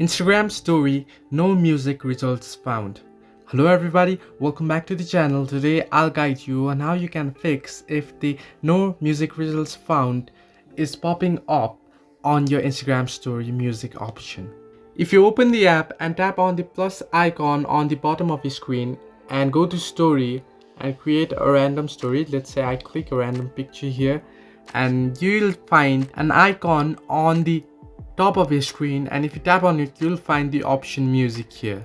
Instagram story, no music results found. Hello everybody, welcome back to the channel. Today I'll guide you on how you can fix if the no music results found is popping up on your Instagram story music option. If you open the app and tap on the plus icon on the bottom of your screen and go to story and create a random story, let's say I click a random picture here, and you'll find an icon on the top of your screen, and if you tap on it you'll find the option music here.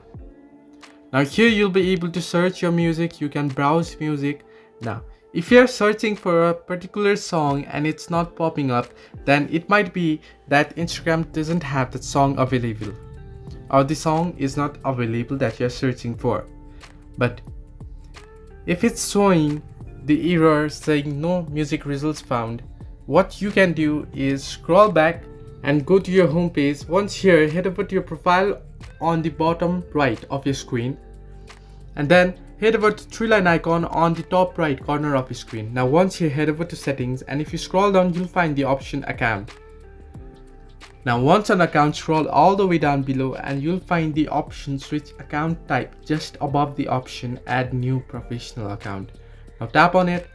Now here you'll be able to search your music, you can browse music. Now if you're searching for a particular song and it's not popping up, then it might be that Instagram doesn't have that song available, or the song is not available that you're searching for. But if it's showing the error saying no music results found, what you can do is scroll back and go to your home page. Once here, head over to your profile on the bottom right of your screen, and then head over to three-line icon on the top right corner of your screen. Now once here, head over to settings, and if you scroll down you'll find the option account. Now once on account, scroll all the way down below and you'll find the option switch account type just above the option add new professional account. Now tap on it,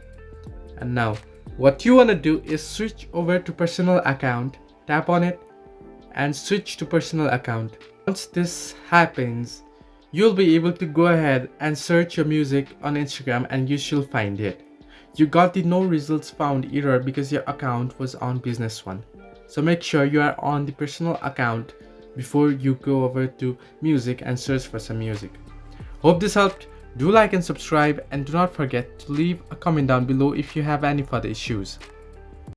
and now what you want to do is switch over to personal account. Tap on it and switch to personal account. Once this happens, you'll be able to go ahead and search your music on Instagram and you should find it. You got the no results found error because your account was on business one. So make sure you are on the personal account before you go over to music and search for some music. Hope this helped. Do like and subscribe, and do not forget to leave a comment down below if you have any further issues.